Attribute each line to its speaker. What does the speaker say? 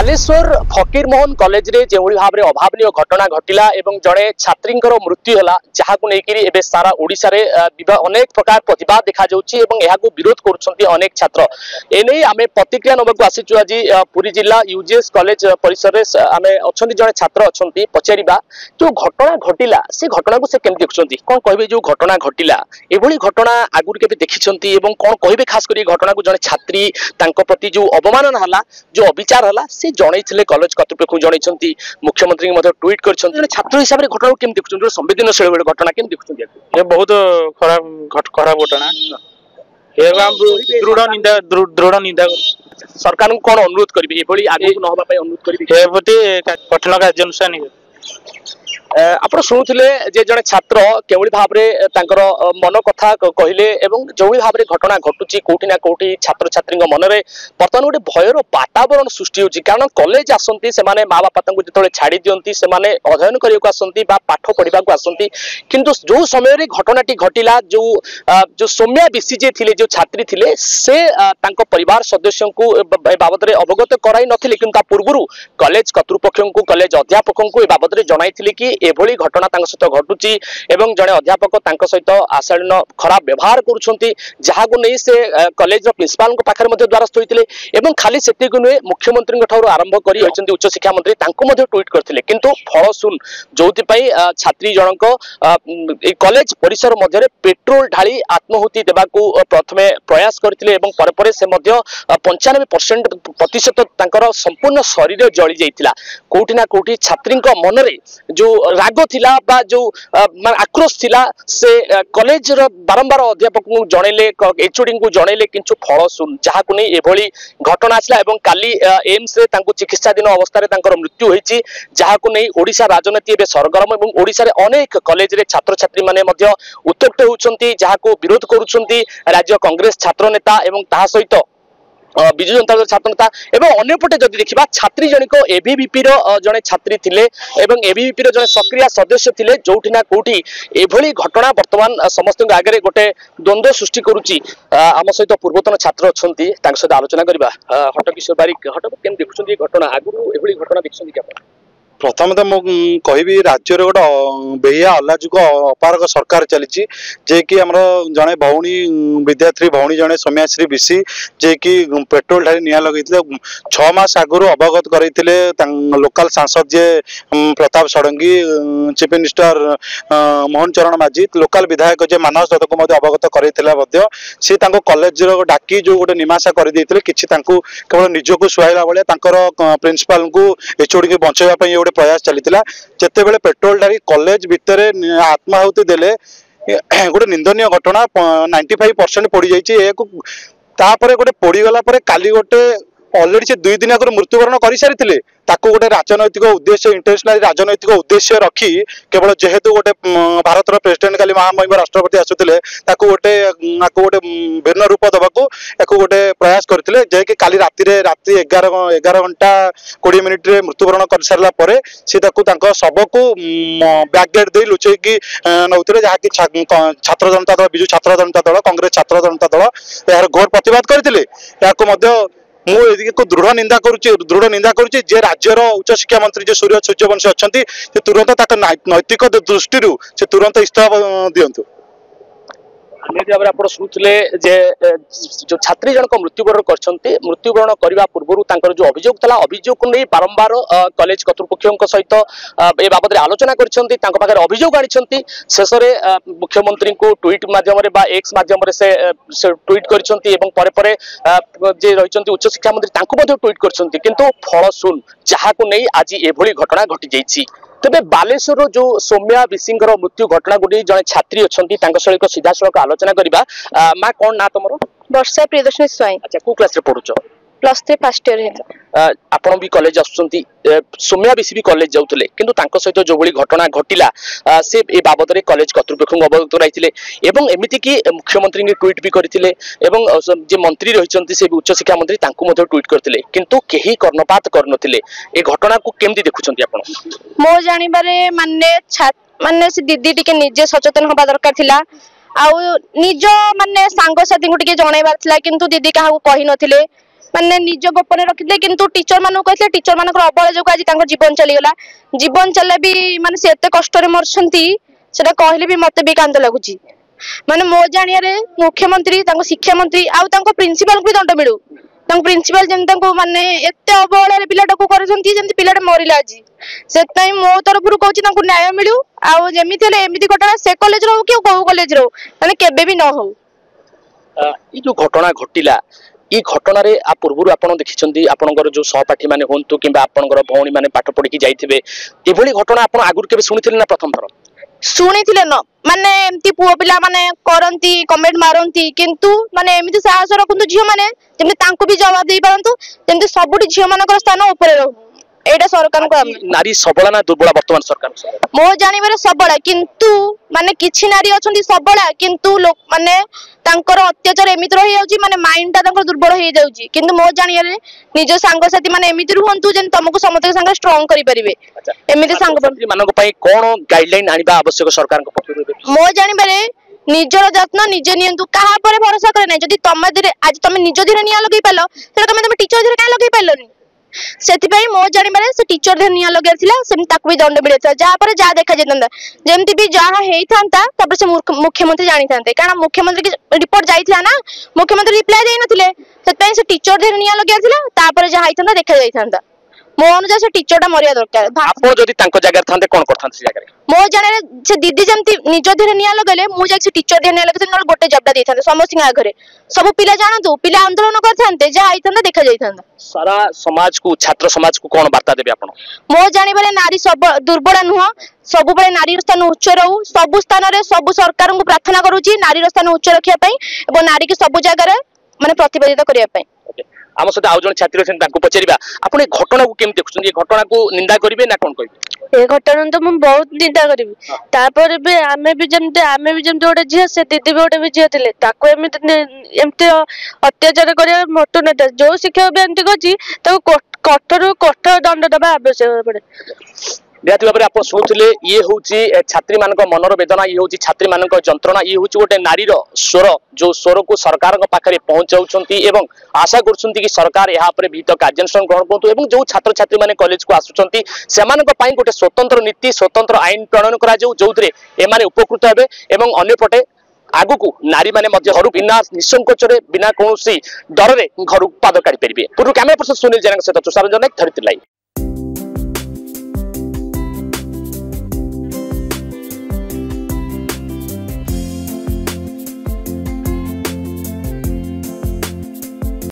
Speaker 1: बालेश्वर फकीर मोहन कॉलेज रे जो भाव में अभावन घटना घटिला एवं जड़े छात्री मृत्यु है जहाँ को लेकिन सारा ओडिशा रे अनेक प्रकार प्रतिवाद देखा विरोध करेक छात्र एने आम प्रतिक्रिया नवाक आसीचु आज पुरी जिला यूजीएस कॉलेज परिसर में आम अच्छा जड़े छात्र अच्छा पचारा जो घटना घटिला से घटना को से केमती देखुं कौन कहे जो घटना घटिला एभली घटना आगुरी के देखी कौन कहे खास कर घटना को जड़े छात्री प्रति जो अवमानना है जो अविचार है से जन कॉलेज कर्तृपक्ष जन मुख्यमंत्री ट्वीट कर छात्र हिसाब से घटना को केमती देखुं संवेदनशील घटना केमती देखुं
Speaker 2: ये बहुत खराब घटना दृढ़ निंदा
Speaker 1: सरकार को कौन अनुरोध करेंगे आगे नहबा अनुरोध करेंगे
Speaker 2: कठिन कार्यानुष्ठान
Speaker 1: आप शुणुले जे जड़े छात्र केवल भाव में मन कथा कहले जो भाव में घटना घटुची कौटी ना कौटी छात्र छात्री मन में बर्तमान गोटे भयर वातावरण सृष्टि होची कारण कॉलेज आसती से माँ बापा जो छाड़ी दिखती से अध्ययन करने आसती पाठ पढ़ा आसती किंतु जो समय घटनाटी घटिला जो सौम्या बिशी जे थिले जो छात्री थिले से परिवार सदस्यों को बाबद में अवगत कराई नथिले किंतु पूर्व कॉलेज कर्तृपक्ष को कॉलेज अध्यापक को बाबद में जनाई कि एभली घटना सहित घटुची एवं जड़े अध्यापक सहित आशालीन खराब व्यवहार करुँच से कॉलेज प्रिंसिपाल पाखे द्वारस्थ होते खाली से नुहे मुख्यमंत्री आरंभ कर उच्च शिक्षा मंत्री ट्वीट करते किंतु फल सुन जो छात्री जनक कॉलेज परिसर मध्य पेट्रोल ढाली आत्माहुति देवाक प्रथमे प्रयास करते 95% संपूर्ण शरीर जली जाइथिला कोठी ना कोठी छात्री मन में जो राग थिला बा जो आक्रोश थिला से कॉलेज बारंबार अध्यापक को जनइले एचओडी को जनइले किंतु फल सुन जहाँ को नहीं एभली घटना आसला एवं काली एम्स रे तांको चिकित्साधीन अवस्था मृत्यु होईची जहाँ को नहीं ओडिशा राजनीति एवं सरगरम एवं ओडिशा रे अनेक कॉलेज रे छात्र छात्री माने मध्य उत्तप्त होउछंती जहाँ को विरोध करुछंती राज्य कांग्रेस छात्र नेता एवं ता सहित विजु जनता दल छात्र नेता एवं अन्यपटे जदि देखा छात्री जनिक एबीवीपी जड़े छात्री थिले एवं एबीवीपी जड़े सक्रिय सदस्य थिले जोठी ना कोठी एभली घटना वर्तमान समस्त आगे गोटे द्वंद्व सृष्टि करुच्ची आम सहित पूर्वतन छात्र अच्छी सहित आलोचना करवा हट किशोर बारिक हट केम देखुं घटना आगु एभली घटना देखुं
Speaker 3: प्रथम तो मुझे कहि राज्य गोटे बेहिया अलाजुक अपारक सरकार चली जे कि आम जड़े भौणी विद्यार्थी भौणी जड़े सौम्याश्री बिशी जे कि पेट्रोल ढाली निया लगे 6 मास आगु अवगत करते लोकाल सांसद जे प्रताप षडंगी चीफ मिनिस्टर मोहन चरण माझी लोकाल विधायक जे मानस दत्त को अवगत करते सी कॉलेज डाकी जो गोटे निमाशा करदे कि केवल निजक सुहाइला भाया प्रिंसिपाल को एचओडी के बचाई गोटे प्रयास चली जिते बड़े पेट्रोल ढाली कॉलेज भितर आत्माहुति देले गोटे निंदनीय घटना 95% पड़ जापर गोटे पड़गला काली गोटे अलरेडी से 2 दिन आगे मृत्युवरण कर सारी गोटे राजनैतिक उद्देश्य इंटरनेशनल राजनैतिक उद्देश्य रखी केवल जेहेतु गोटे भारत प्रेसिडेंट काली महामहिम राष्ट्रपति आसुले गोटे भिन्न रूप दबाक गोटे प्रयास करते जेकि काली राति 11 घंटा 20 मिनिट मृत्युवरण कर सारापर सी शव को बैकगेट दे लुचेकी नौते जहाँकि छात्र जनता दल विजु छात्र जनता दल कांग्रेस छात्र जनता दल यार घोर प्रतिवाद करते मुझे दृढ़ निंदा करुच्ची जे राज्यर उच्च शिक्षा मंत्री जो सूर्य सूर्यवंशी अच्छा तुरंत नैतिक दृष्टि से तुरंत इस्तीफा दिंतु
Speaker 1: भाव आप शुणुले जो छात्री जनक मृत्युवरण मृत्युवरण करने पूर्व जो अभियोग था अभियोग को नहीं बारंबार कॉलेज कर्तृपक्ष सहित ए बाबद आलोचना कर अभियोग आनी शेष में मुख्यमंत्री को ट्वीट मध्यम एक्स मध्यम से ट्वीट कर उच्च शिक्षा मंत्री ट्वीट कर फल सुन जहाँ को नहीं आज एभली घटना घटी जाइए तेरे बालेश्वर जो सौम्या बिशी मृत्यु घटना गुडी जड़े छात्री अच्छा सहित सीधा सड़क आलोचना करवा माँ कौन ना तुम
Speaker 4: वर्षा प्रियदर्शनी स्वाई
Speaker 1: अच्छा को क्लास रे पढ़ुछ
Speaker 4: +3 फर्स्ट ईयर है
Speaker 1: आपण भी कॉलेज आसुचंती सौम्या बिशी भी कॉलेज जाउतले किंतु तांको सहित जो भली घटना घटिला से ए बाबद रे कॉलेज कर्तृपक्ष अवगत कराइथिले एवं एमिति कि मुख्यमंत्री ने ट्वीट भी करथिले एवं जे मंत्री रहिचंती से उच्च शिक्षा मंत्री तांको मध्ये ट्वीट करथिले किंतु केही कर्णपात करनथिले ए घटना को केमति देखुचंती आपण
Speaker 4: मो जानि बारे माने से दीदी टिके निजे सचेतन होबा दरकार थिला आउ निज माने सांग साथी को टिके जणाइबार थिला किंतु दीदी काहा को कहि नथिले माने निज गोपन रखिले किंतु टीचर मानक कहले टीचर मानक अवहेला जो आज तांको जीवन चलीगला जीवन चले भी माने से एते कष्ट रे मरछंती सेटा कहले भी मते भी कांद लागुची माने मो जानिया रे मुख्यमंत्री तांको शिक्षा मंत्री आउ तांको प्रिंसिपल को दंड मिलू तांको प्रिंसिपल जेन तांको माने एते अवहेला रे पिलाटा को करछंती जेंति पिलाटा मरिला आज सेतै मो तरफरु कहूची तांको न्याय मिलू आउ जेमिति ले एमिति घटना से कॉलेज रो कि को कॉलेज रो माने केबे भी न हो
Speaker 1: ई जो घटना घटिला ई घटना रे आ पूर्व आपण देखिछंती आपनकर जो सहपाठी माने होंतु किबा आपनकर भौणी माने पाठ पढी की जाइथिबे एभली घटना आपण आगुर केबे सुनिथिले ना प्रथम थर
Speaker 4: सुनिथिले न माने एमती पुओ पिला माने करंती कमेंट मारंती किंतु माने एमिति साहस रखंतु झियो माने जेमति तांको भी जवाब देई पारंतु जेमति सबुटी झियो मानकर स्थान ऊपर रहू एटा सरकार को
Speaker 1: नारी सबला ना दुर्बला वर्तमान सरकार
Speaker 4: मो जानिबारे सबला किंतु माने किछि नारी अछंती सबला किंतु लोक माने तांकर अत्याचार एमिति रही जाउची माने माइंड ता तांकर दुर्बल होई जाउची किंतु मो जानिबारे निज सांग साथी माने एमिति रुहंतु जेन तुमको समस्त संग स्ट्रांग करि परिबे एमिति सांग
Speaker 1: मानको पई कोन गाइडलाइन आनिबा आवश्यक सरकार को पक्षरु
Speaker 4: मो जानिबारे निजर जत्न निजे नियंतु कहा पर भरोसा करे नै जदि तमे धीरे आज तमे निज धीरे निया लगै पालो सेटा तमे टीचर धीरे का लगै पालोनी सेतिपई मो जानिबारे से टीचर धीरे निया लगै थिला सेम ताकु भी दंड मिलेता जा पर जा देखा जेतंदा जेमति भी जहा हेई थांता तब से मुख्यमंत्री जानि थांते कारण मुख्यमंत्री की रिपोर्ट जाइथिला ना मुख्यमंत्री रिप्लाई देई नथिले सेतपई से टीचर धीरे निया लगै थिला तापर जा हेई थांता देखा जाई थांता मो अनुसार से टीचर टा मरिया दरकार
Speaker 1: आपो जदि तांको जगह थांते कोन करथांते से जगह
Speaker 4: मो जाने से दीदी जमती निज धीरे निया लगले मु जाक से टीचर धीरे निया लगते न गोटे जबडा देई थांते समस्त सिंगा घरे सब पिला जानतु पिला आंदोलन करथांते जा आई थांता देखा जाई थांता
Speaker 1: सारा समाज को छात्र समाज को कोन वार्ता देबे आपण
Speaker 4: मो जानि बारे नारी सब दुर्बल नुह सब बळे नारी स्थान उच्च रहू सब स्थान रे सब सरकार को प्रार्थना करूची नारी स्थान उच्च रखिया पई एवं नारी के सब जगह रे माने प्रतिबद्धता करिया पई
Speaker 1: आम सहित आउ जन छात्री अछन तांको पचरिबा आपण ए घटना को केम देखुछन ए घटना को निंदा करिवे ना कोन कहिबे
Speaker 5: ए घटना तो मैं बहुत निंदा करिबी तापर भी आमे भी जेमते गोटे झियो से दीदी भी गोटे भी झियो थिले ताको एमते अत्याचार करिया मोटो नेता जो शिक्षक भी एमती करछि ताको कठोर दंड दबा आवश्यक पड़े
Speaker 1: निहाती भाव में आप शुणुले ये हूँ छात्री मान मनर वेदना ये हूँ छात्री मान जंत्रणा ये हूँ गोटे नारीर स्वर जो स्वर को सरकार पाखे पहुंचाऊँ आशा कर सरकार यहाँ विहित कार्यानुष्ठान ग्रहण करूँ जो छात्र छात्री मैंने कॉलेज को आसुँच से गोटे स्वतंत्र नीति स्वतंत्र आईन प्रणयन कर जो एमाने उपकृत हे और अन्यपटे आगु को नारी माने घर बिना निसंकोचरे बिना कौन डर घर पाद काढ़ी पारे पूर्व कैमेरा पर्सन सुनील जैन सहित तुषार जनक धरित्री लाइव।